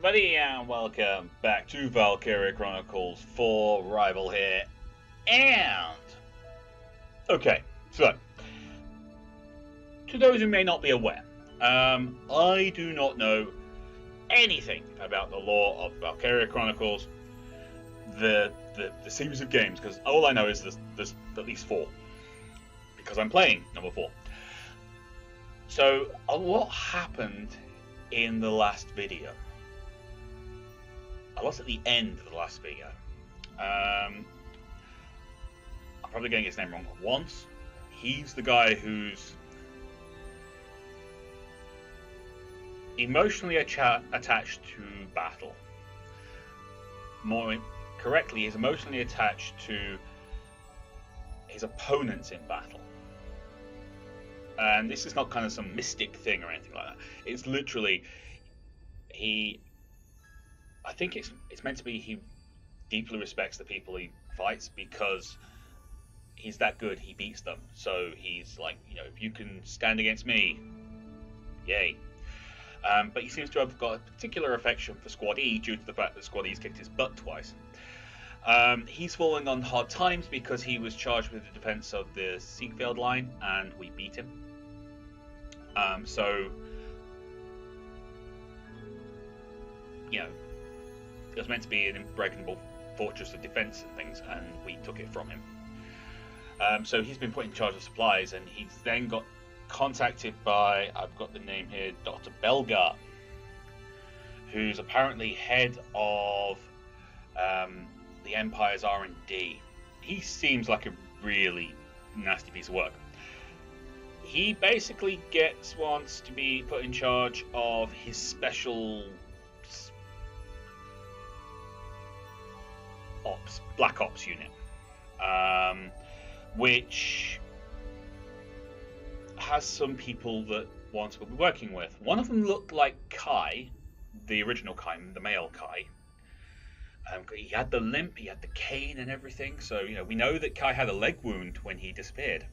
everybody, and welcome back to Valkyria Chronicles 4 Rival here. And okay, so to those who may not be aware, I do not know anything about the lore of Valkyria Chronicles, the series of games, because all I know is there's at least 4, because I'm playing number 4. So a lot happened in the last video. I was at the end of the last video. I'm probably getting his name wrong once. He's the guy who's emotionally attached to battle. More correctly, he's emotionally attached to his opponents in battle. And this is not kind of some mystic thing or anything like that. It's literally, I think it's meant to be he deeply respects the people he fights because he's that good, he beats them. So he's like, you know, if you can stand against me, yay. But he seems to have got a particular affection for Squad E due to the fact that Squad E's kicked his butt twice. He's falling on hard times because he was charged with the defense of the Siegfeld line and we beat him. So, you know, it was meant to be an impregnable fortress of defense and things, and we took it from him. So he's been put in charge of supplies, and he's then got contacted by, I've got the name here, Dr. Belgar, who's apparently head of the Empire's R&D. He seems like a really nasty piece of work. He basically wants to be put in charge of his special Black Ops unit, which has some people that wants to be working with. One of them looked like Kai, the original Kai, the male Kai. He had the limp, he had the cane and everything, so you know we know that Kai had a leg wound when he disappeared.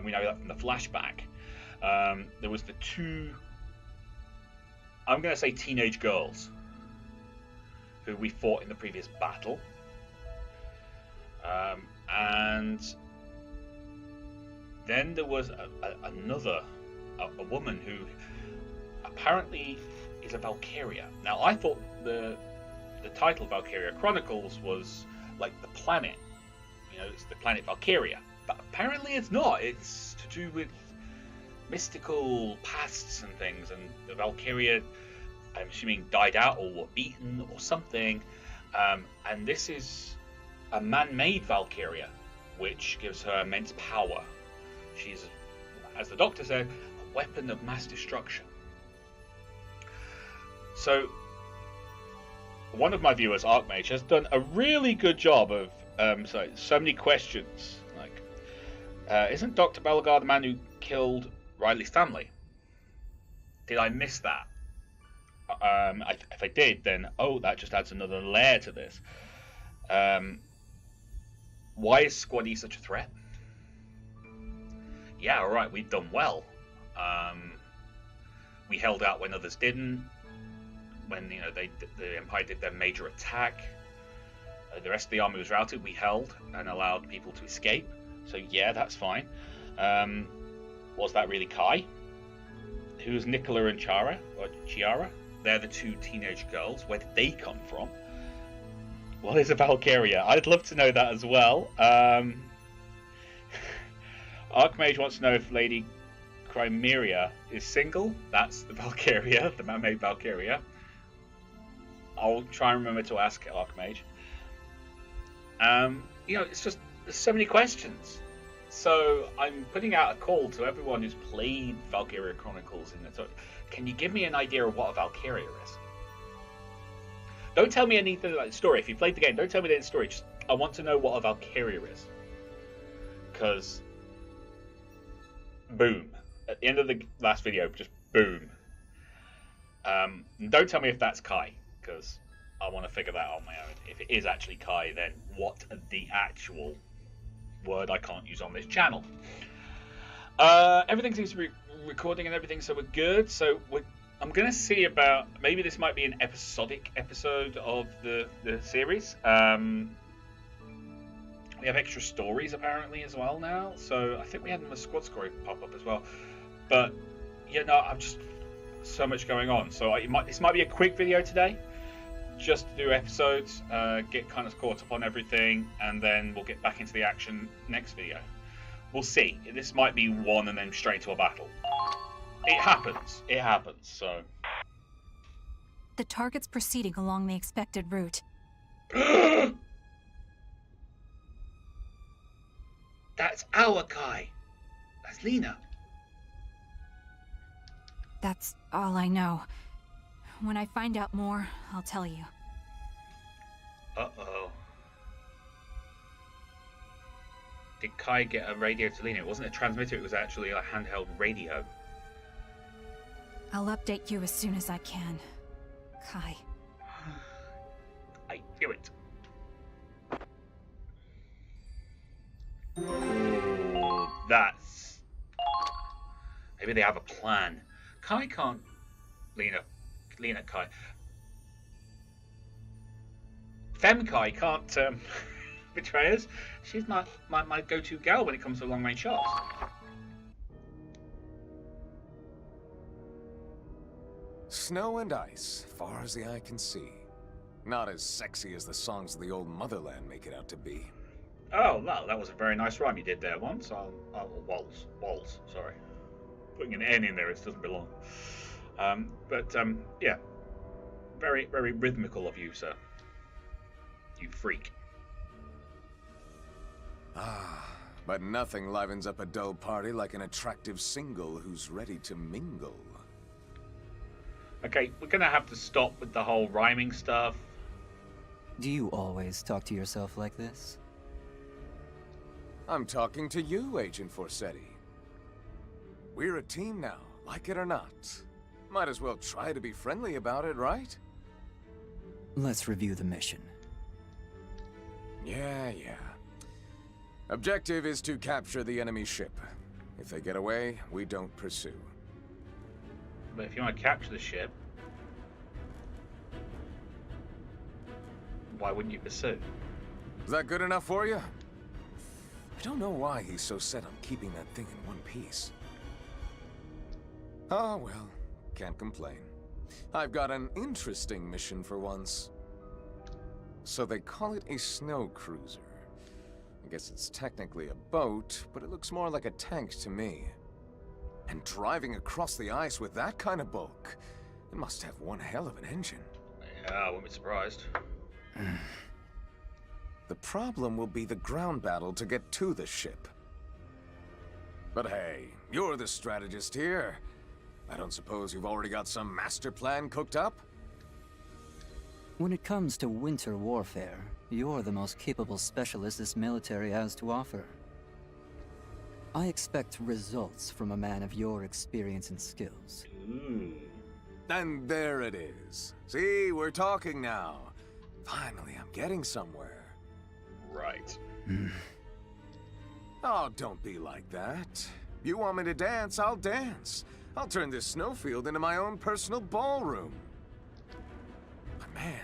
We know that from the flashback. There was the 2, I'm going to say teenage girls, who we fought in the previous battle. And then there was another woman who apparently is a Valkyria. Now I thought the title Valkyria Chronicles was like the planet, you know, it's the planet Valkyria. But apparently it's not. It's to do with mystical pasts and things, and the Valkyria, I'm assuming, died out or were beaten or something. And this is a man-made Valkyria, which gives her immense power. She's, as the Doctor said, a weapon of mass destruction. So, one of my viewers, Archmage, has done a really good job of so many questions. Isn't Dr. Belgar the man who killed Riley's family? Did I miss that? If I did, then that just adds another layer to this. Why is Squad E such a threat? Yeah, alright, we've done well. We held out when others didn't. When the Empire did their major attack, the rest of the army was routed. We held and allowed people to escape. So yeah, that's fine. Was that really Kai? Who's Nicola and Chiara? They're the 2 teenage girls. Where did they come from? What is a Valkyria? I'd love to know that as well. Archmage wants to know if Lady Chimera is single. That's the Valkyria, the man-made Valkyria. I'll try and remember to ask Archmage. You know, it's just, there's so many questions. So I'm putting out a call to everyone who's played Valkyria Chronicles. Can you give me an idea of what a Valkyria is? Don't tell me anything like the story. If you played the game, don't tell me the story. Just, I want to know what a Valkyria is. Because, boom. At the end of the last video, just boom. Don't tell me if that's Kai, because I want to figure that out on my own. If it is actually Kai, then what the actual word I can't use on this channel. Everything seems to be recording and everything, so we're good. So I'm gonna see about maybe this might be an episodic episode of the series. We have extra stories apparently as well now, so I think we had a squad story pop up as well. But yeah, no, I'm just so much going on. So this might be a quick video today, just to do episodes, get kind of caught up on everything, and then we'll get back into the action next video. We'll see. This might be one and then straight to a battle. It happens. It happens. So The target's proceeding along the expected route. That's our Kai. That's Lena. That's all I know. When I find out more, I'll tell you. Uh-oh. Did Kai get a radio to Lena? It wasn't a transmitter, it was actually a handheld radio. I'll update you as soon as I can, Kai. I knew it. Ooh, that's... Maybe they have a plan. Kai can't... Lena, Kai. Fem Kai can't betray us. She's my go-to gal when it comes to long-range shots. Snow and ice, far as the eye can see. Not as sexy as the songs of the old motherland make it out to be. Oh, no, that was a very nice rhyme you did there once. Waltz, sorry. Putting an N in there, it doesn't belong. Yeah. Very, very rhythmical of you, sir. You freak. Ah, but nothing livens up a dull party like an attractive single who's ready to mingle. Okay, we're gonna have to stop with the whole rhyming stuff. Do you always talk to yourself like this? I'm talking to you, Agent Forsetti. We're a team now, like it or not. Might as well try to be friendly about it, right? Let's review the mission. Yeah. Objective is to capture the enemy ship. If they get away, we don't pursue. But if you want to capture the ship, why wouldn't you pursue? Is that good enough for you? I don't know why he's so set on keeping that thing in one piece. Oh well, can't complain. I've got an interesting mission for once. So they call it a snow cruiser. I guess it's technically a boat, but it looks more like a tank to me. And driving across the ice with that kind of bulk, it must have one hell of an engine. Yeah, I wouldn't be surprised. The problem will be the ground battle to get to the ship. But hey, you're the strategist here. I don't suppose you've already got some master plan cooked up? When it comes to winter warfare, you're the most capable specialist this military has to offer. I expect results from a man of your experience and skills. Ooh. And there it is. See, we're talking now. Finally, I'm getting somewhere. Right. Oh, don't be like that. You want me to dance, I'll dance. I'll turn this snowfield into my own personal ballroom. But man,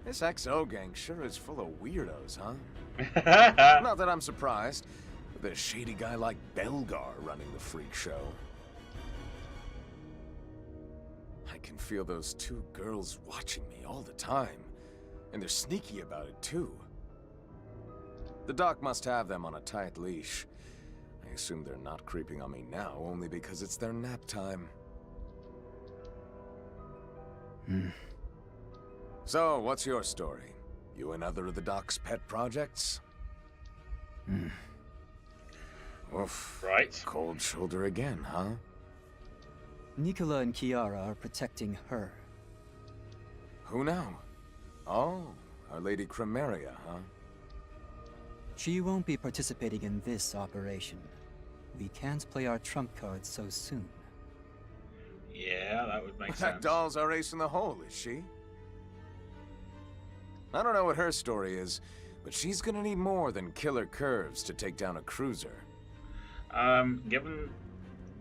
this XO gang sure is full of weirdos, huh? Not that I'm surprised, with a shady guy like Belgar running the freak show. I can feel those two girls watching me all the time, and they're sneaky about it too. The doc must have them on a tight leash. I assume they're not creeping on me now only because it's their nap time. So, what's your story? You another of the doc's pet projects? Oof. Right. Cold shoulder again, huh? Nicola and Kiara are protecting her. Who now? Oh, Our Lady Chromaria, huh? She won't be participating in this operation. We can't play our trump cards so soon. Yeah, that would make sense. That doll's our ace in the hole, is she? I don't know what her story is, but she's gonna need more than killer curves to take down a cruiser. Given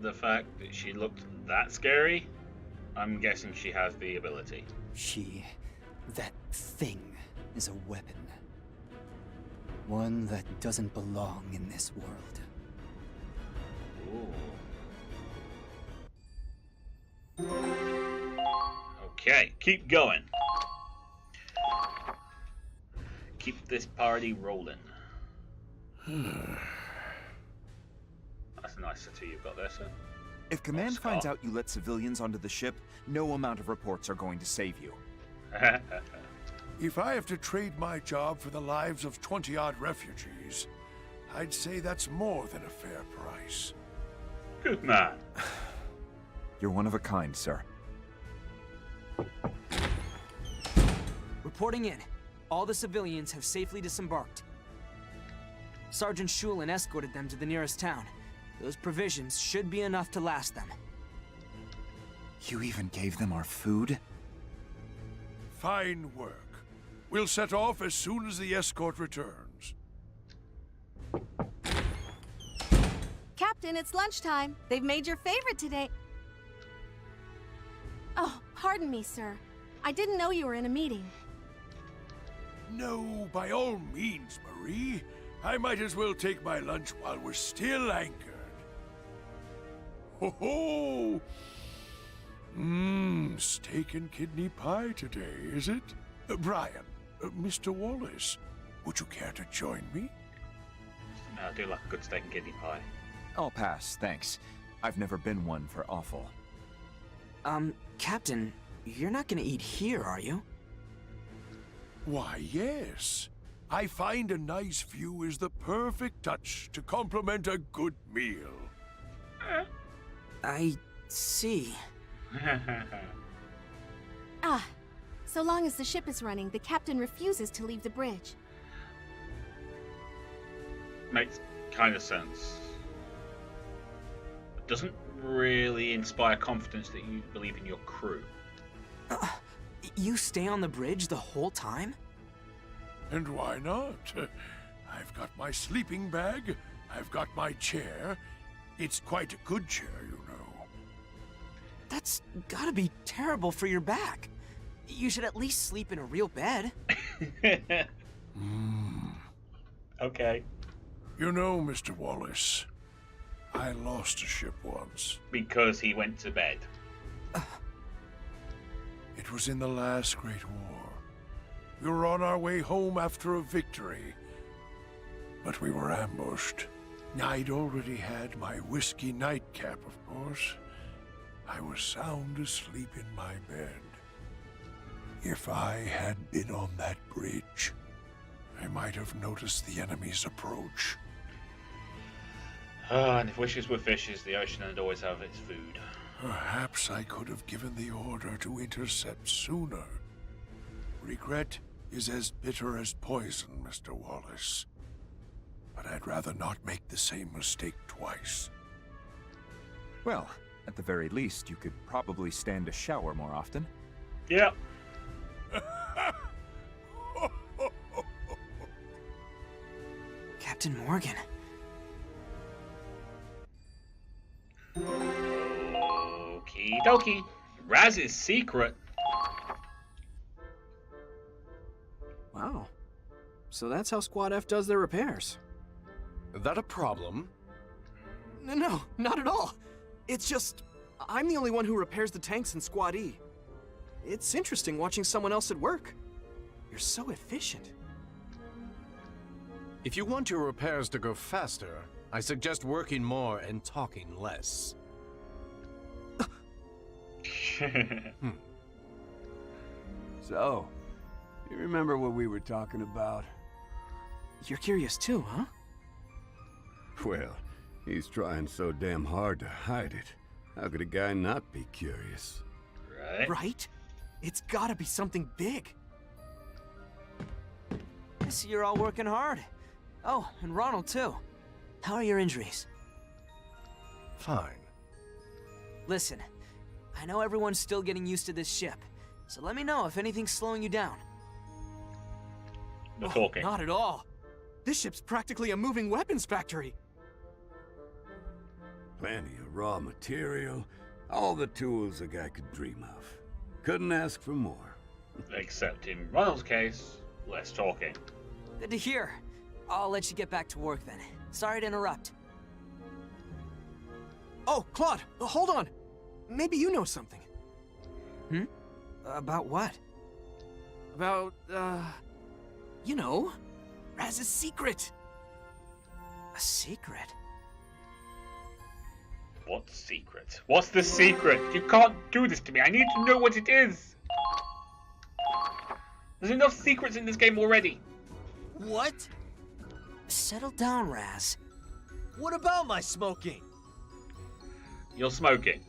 the fact that she looked that scary, I'm guessing she has the ability. That thing, is a weapon. One that doesn't belong in this world. Ooh. Okay, keep going. Keep this party rolling. That's a nice tattoo you've got there, sir. If Command finds out you let civilians onto the ship, no amount of reports are going to save you. If I have to trade my job for the lives of 20-odd refugees, I'd say that's more than a fair price. Good man. You're one of a kind, sir. Reporting in. All the civilians have safely disembarked. Sergeant Schulen escorted them to the nearest town. Those provisions should be enough to last them. You even gave them our food? Fine work. We'll set off as soon as the escort returns. Captain, it's lunchtime. They've made your favorite today. Oh, pardon me, sir. I didn't know you were in a meeting. No, by all means, Marie. I might as well take my lunch while we're still anchored. Ho ho! Steak and kidney pie today, is it? Brian, Mr. Wallace, would you care to join me? No, I do like a good steak and kidney pie. I'll pass, thanks. I've never been one for offal. Captain, you're not gonna eat here, are you? Why, yes. I find a nice view is the perfect touch to complement a good meal. I see. Ah, so long as the ship is running, the captain refuses to leave the bridge. Makes kind of sense. It doesn't really inspire confidence that you believe in your crew. You stay on the bridge the whole time? And why not? I've got my sleeping bag, I've got my chair. It's quite a good chair, you know. That's gotta be terrible for your back. You should at least sleep in a real bed. Okay. You know, Mr. Wallace, I lost a ship once. Because he went to bed. It was in the last Great War. We were on our way home after a victory, but we were ambushed. I'd already had my whiskey nightcap, of course. I was sound asleep in my bed. If I had been on that bridge, I might have noticed the enemy's approach. And if wishes were fishes, the ocean would always have its food. Perhaps I could have given the order to intercept sooner. Regret is as bitter as poison, Mr. Wallace. But I'd rather not make the same mistake twice. Well, at the very least, you could probably stand a shower more often. Yeah. Captain Morgan. Okie dokie. Raz's secret. Wow. So that's how Squad F does their repairs. That a problem? No, not at all. It's just, I'm the only one who repairs the tanks in Squad E. It's interesting watching someone else at work. You're so efficient. If you want your repairs to go faster, I suggest working more and talking less. So, you remember what we were talking about? You're curious too, huh? Well, he's trying so damn hard to hide it. How could a guy not be curious? Right. Right? It's gotta be something big. I see you're all working hard. Oh, and Ronald too. How are your injuries? Fine. Listen, I know everyone's still getting used to this ship, so let me know if anything's slowing you down. The talking. Not at all. This ship's practically a moving weapons factory. Plenty of raw material, All the tools a guy could dream of. Couldn't ask for more. Except in Ronald's case, less talking. Good to hear. I'll let you get back to work then. Sorry to interrupt. Oh, Claude, hold on. Maybe you know something. About what? About, you know, Raz's secret. A secret? What secret? What's the secret? You can't do this to me. I need to know what it is. There's enough secrets in this game already. What? Settle down, Raz. What about my smoking? You're smoking.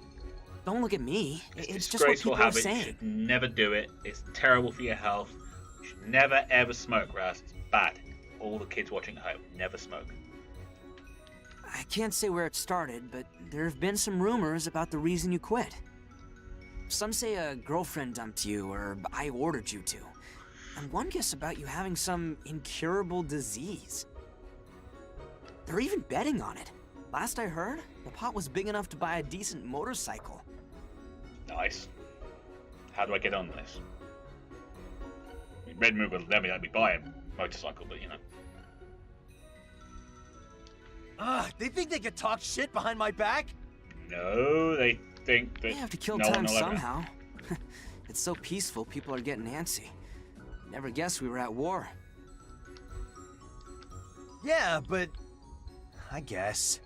Don't look at me. It's It's just what people are habit. You saying. should never do it. It's terrible for your health. You should never ever smoke, Raz. It's bad. All the kids watching at home, never smoke. I can't say where it started, but there have been some rumors about the reason you quit. Some say a girlfriend dumped you, or I ordered you to. And one guess about you having some incurable disease. They're even betting on it. Last I heard, the pot was big enough to buy a decent motorcycle. Nice. How do I get on this? I mean, Red Moon will never let me buy a motorcycle, but you know. They think they could talk shit behind my back? No, they think that They have to kill no one time will ever know. somehow. It's so peaceful, people are getting antsy. Never guessed we were at war. Yeah, but... I guess.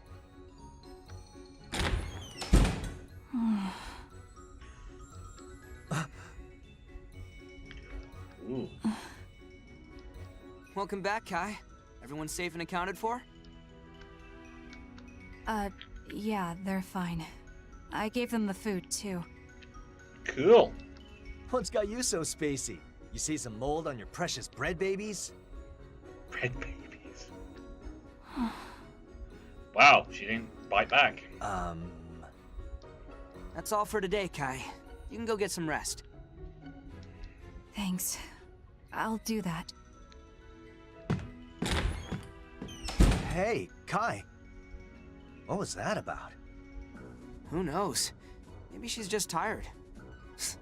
Ooh. Welcome back, Kai. Everyone safe and accounted for? Yeah, they're fine. I gave them the food, too. Cool. What's got you so spacey? You see some mold on your precious bread babies? Bread babies. Wow, she didn't bite back. That's all for today, Kai. You can go get some rest. Thanks. I'll do that. Hey, Kai. What was that about? Who knows? Maybe she's just tired.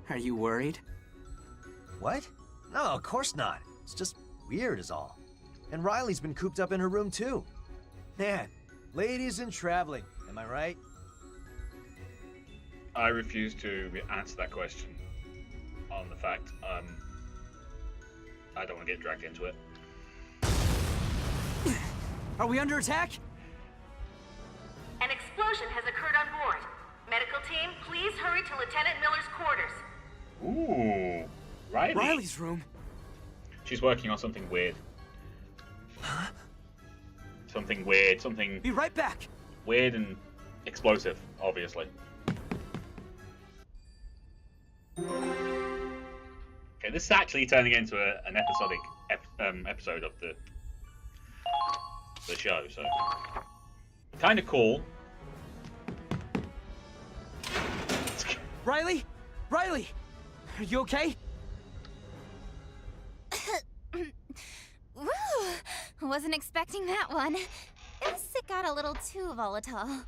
Are you worried? What? No, of course not. It's just weird is all. And Riley's been cooped up in her room too. Man, ladies and traveling, am I right? I refuse to answer that question on the fact I don't want to get dragged into it. Are we under attack? An explosion has occurred on board. Medical team, please hurry to Lieutenant Miller's quarters. Ooh, Riley. Riley's room. She's working on something weird. Something weird, something Be right back. weird and explosive, obviously. Okay, this is actually turning into an episodic episode of the show, so kind of cool. Riley? Riley! Are you okay? Woo! Wasn't expecting that one. Guess it got a little too volatile.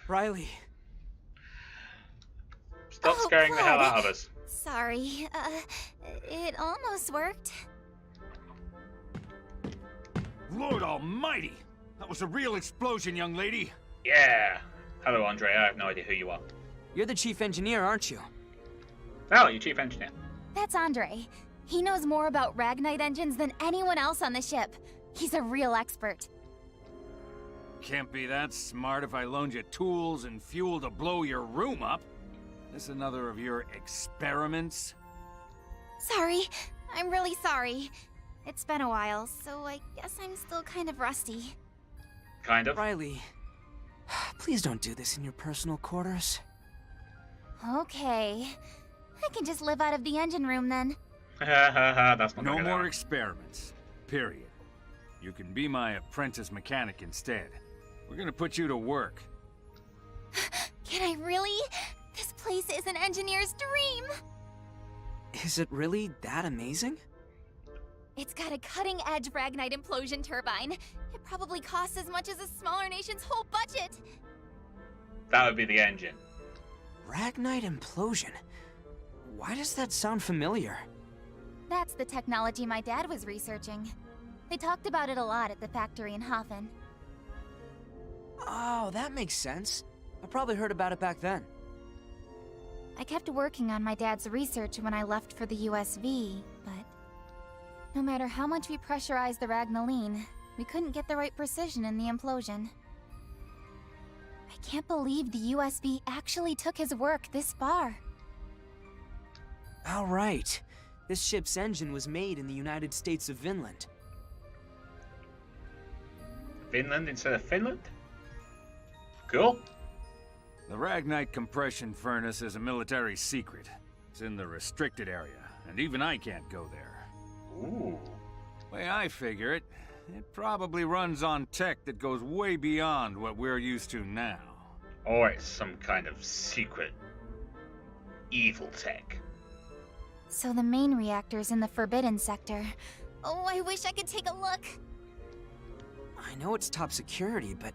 Riley. Stop scaring the hell out of us. Sorry. It almost worked. Lord almighty! That was a real explosion, young lady. Yeah. Hello, Andre. I have no idea who you are. You're the chief engineer, aren't you? Oh, you're chief engineer. That's Andre. He knows more about Ragnite engines than anyone else on the ship. He's a real expert. Can't be that smart if I loaned you tools and fuel to blow your room up. This another of your experiments? Sorry. I'm really sorry. It's been a while, so I guess I'm still kind of rusty. Kind of. Riley, please don't do this in your personal quarters. Okay. I can just live out of the engine room then. That's not No gonna more happen. experiments. Period. You can be my apprentice mechanic instead. We're gonna put you to work. Can I really? This place is an engineer's dream! Is it really that amazing? It's got a cutting-edge Ragnite implosion turbine. It probably costs as much as a smaller nation's whole budget. That would be the engine. Ragnite implosion. Why does that sound familiar? That's the technology my dad was researching. They talked about it a lot at the factory in Hafen. Oh, that makes sense. I probably heard about it back then. I kept working on my dad's research when I left for the USV, but no matter how much we pressurized the Ragnaline, we couldn't get the right precision in the implosion. I can't believe the USV actually took his work this far. All right. This ship's engine was made in the United States of Vinland. Vinland instead of Finland? Cool. The Ragnite compression furnace is a military secret. It's in the restricted area, and even I can't go there. Ooh. Way I figure it, it probably runs on tech that goes way beyond what we're used to now. Or it's some kind of secret evil tech. So the main reactor's in the Forbidden Sector. Oh, I wish I could take a look. I know it's top security, but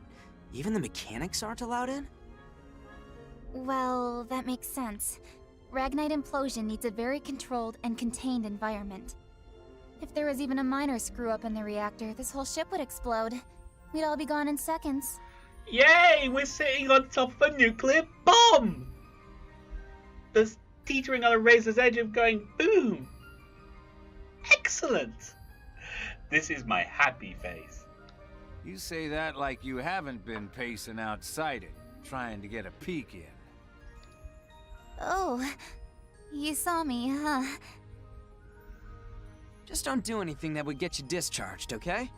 even the mechanics aren't allowed in? Well, that makes sense. Ragnite implosion needs a very controlled and contained environment. If there was even a minor screw-up in the reactor, this whole ship would explode. We'd all be gone in seconds. Yay! We're sitting on top of a nuclear bomb! There's teetering on a razor's edge of going boom! Excellent! This is my happy face. You say that like you haven't been pacing outside it, trying to get a peek in. Oh, you saw me, huh? Just don't do anything that would get you discharged, okay?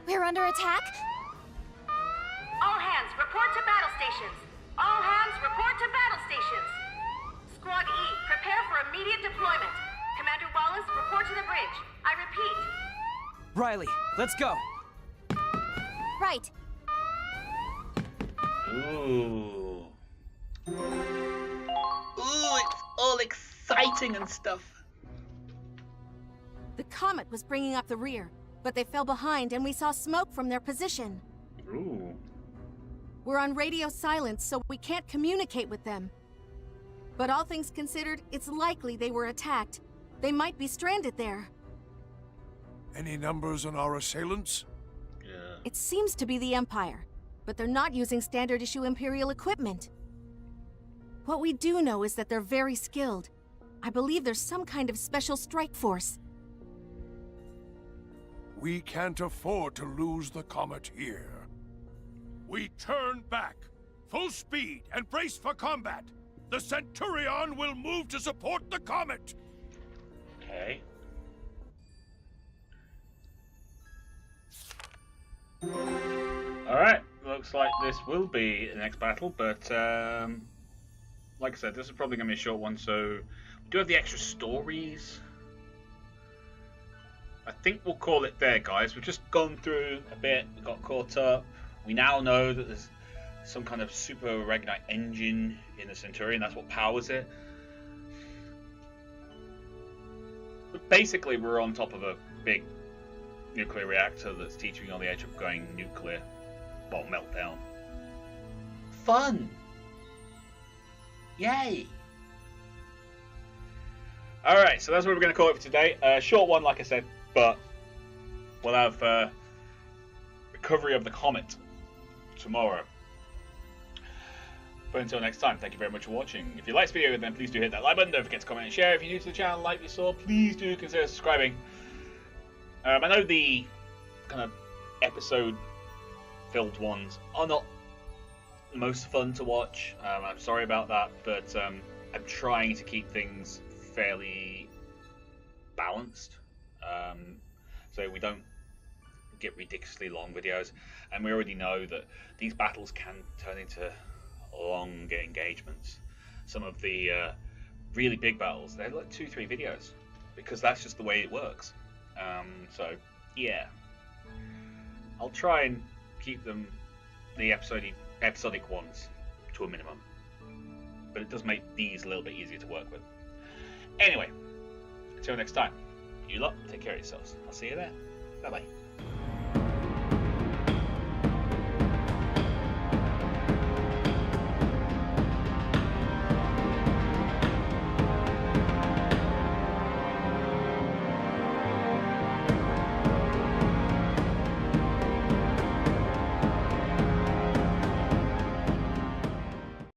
We're under attack? All hands, report to battle stations. All hands, report to battle stations. Squad E, prepare for immediate deployment. Commander Wallace, report to the bridge. I repeat. Riley, let's go. Right. Ooh. Ooh, it's all exciting and stuff. The comet was bringing up the rear, but they fell behind and we saw smoke from their position. Ooh. We're on radio silence, so we can't communicate with them. But all things considered, it's likely they were attacked. They might be stranded there. Any numbers on our assailants? Yeah. It seems to be the Empire, but they're not using standard issue Imperial equipment. What we do know is that they're very skilled. I believe there's some kind of special strike force. We can't afford to lose the comet here. We turn back. Full speed and brace for combat. The Centurion will move to support the comet. Okay. Alright, looks like this will be the next battle, but like I said, this is probably going to be a short one, so we do have the extra stories. I think we'll call it there, guys. We've just gone through a bit, we got caught up. We now know that there's some kind of super Ragnite engine in the Centurion, that's what powers it. But basically, we're on top of a big nuclear reactor that's teetering on the edge of going nuclear. Well, meltdown. Fun! Yay! Alright, so that's what we're going to call it for today. Short one, like I said, but we'll have recovery of the comet tomorrow. But until next time, thank you very much for watching. If you like this video, then please do hit that like button. Don't forget to comment and share. If you're new to the channel, like you saw, please do consider subscribing. I know the kind of episode-filled ones are not the most fun to watch. I'm sorry about that, but I'm trying to keep things fairly balanced, so we don't get ridiculously long videos. And we already know that these battles can turn into long engagements. Some of the really big battles, they're like 2-3 videos, because that's just the way it works. So yeah, I'll try and keep them, the episodic ones, to a minimum, but it does make these a little bit easier to work with. Anyway, until next time, you lot take care of yourselves. I'll see you there. Bye bye.